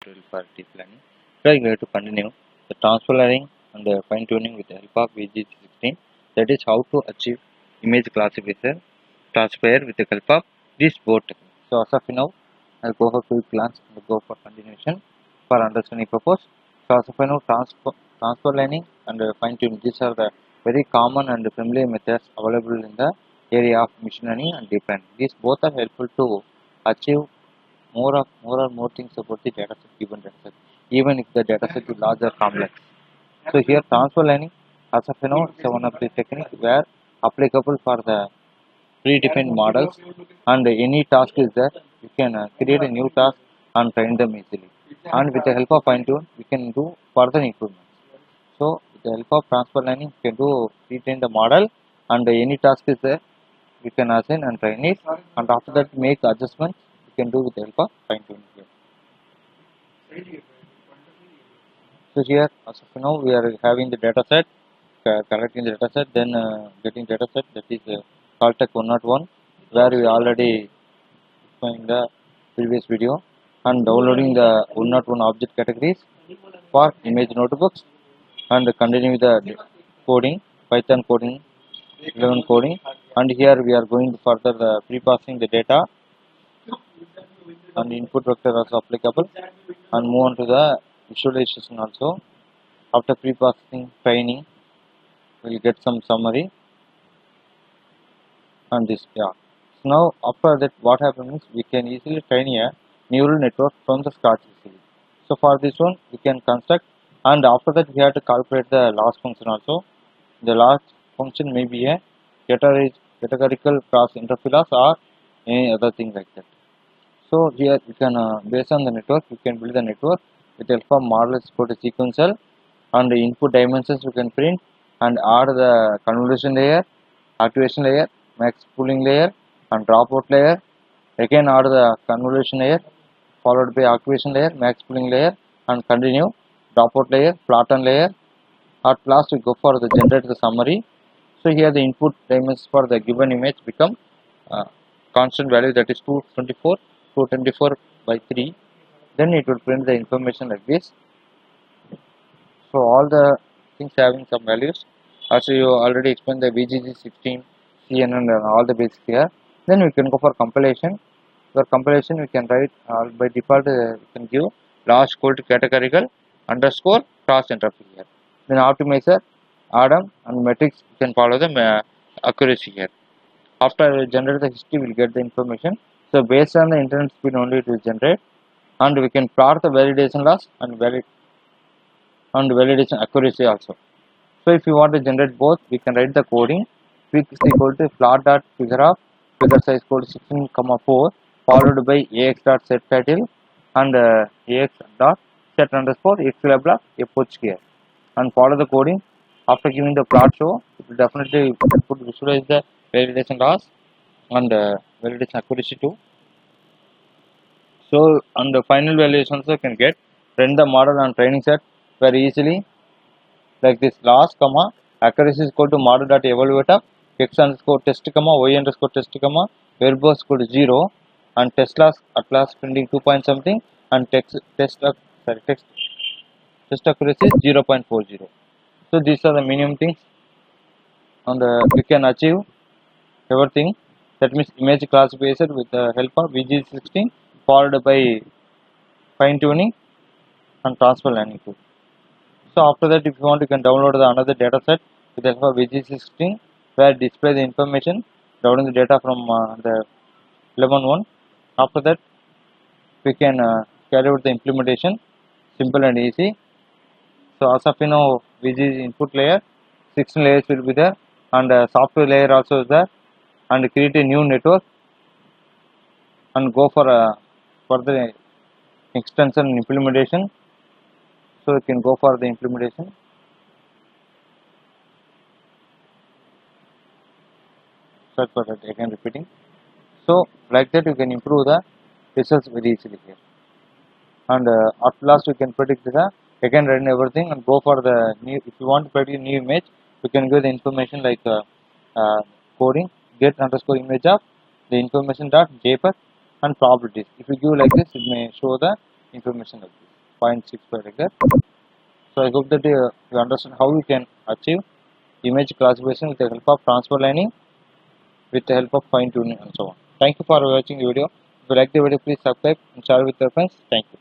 tutorial for deep learning. Today we are going to continue the transfer learning and the fine tuning with the help of VGG16. That is how to achieve image classifier with the help of these both techniques. So as of now, I'll go for quick glance and go for continuation for understanding purpose. So as of now, transfer learning and fine tuning, these are the very common and familiar methods available in the area of machine learning and deep learning. These both are helpful to achieve more things about the dataset, given dataset, even if the dataset is large or complex. So here transfer learning, as of now, is one of the techniques where applicable for the predefined models, and any task is there, you can create a new task and train them easily. And with the help of fine tune, we can do further improvements. So with the help of transfer learning, you can do retrain the model, and any task is there, you can assign and train it, and after that make adjustments you can do with the help of fine tuning here. So here as of now we are having the data set, collecting the data set, then getting data set, that is Caltech 101, where we already explained the previous video, and downloading the 101 object categories for image notebooks, and continue with the coding, Python coding, 11 coding, and here we are going to further pre-processing the data, and input vector also applicable, and move on to the visualization also. After pre-processing training, we will get some summary, and this So now after that what happens is we can easily train a neural network from the scratch easily. So for this one we can construct, and after that we have to calculate the loss function also. The loss function may be a categorical cross interval loss or any other thing like that. So here you can based on the network you can build the network with the help of model is equal to sequential, and the input dimensions you can print and add the convolution layer, activation layer, max pooling layer, and dropout layer. Again add the convolution layer followed by activation layer, max pooling layer, and continue dropout layer, flatten layer. At last we go for the generate the summary. So here the input dimensions for the given image become constant value, that is 224 by 3. Then it will print the information like this. So all the things having some values. Also you already explained the VGG16, CNN and all the basics here. Then we can go for compilation. For compilation we can write by default we can give loss equal to categorical underscore cross interval here. Then optimizer, Adam and metrics you can follow the accuracy here. After we generate the history we will get the information. So based on the internet speed only it will generate, and we can plot the validation loss and validation accuracy also. So if you want to generate both, we can write the coding. Fig is equal to plot dot figure of figure size equal to 16,4 followed by ax dot set title and ax dot set underscore x level of approach here, and follow the coding. After giving the plot show, it will definitely visualize the validation loss and validation accuracy too. So on the final valuation also can get run the model on training set very easily, like this: loss comma accuracy is equal to model dot evaluate of x underscore test comma y underscore test comma verbose equal to 0, and test loss at last printing 2 point something, and test accuracy is 0.40. So these are the minimum things, and we can achieve everything. That means image classification with the help of VGG16 followed by fine tuning and transfer learning too. So after that, if you want, you can download another data set with the help of VGG16 where display the information, downloading the data from the 11.1. After that, we can carry out the implementation, simple and easy. So as of now, VGG input layer, 16 layers will be there, and software layer also is there, and create a new network and go for further extension and implementation. So you can go for the implementation. Sorry for that, again repeating. So like that you can improve the results very easily here, and at last you can predict the again run everything and go for the new. If you want to predict a new image, you can give the information like coding get underscore image of the information dot jpeg and probabilities. If you give like this, it may show the information like this. 0.65 like that. So I hope that you understand how you can achieve image classification with the help of transfer learning, with the help of fine tuning and so on. Thank you for watching the video. If you like the video, please subscribe and share with your friends. Thank you.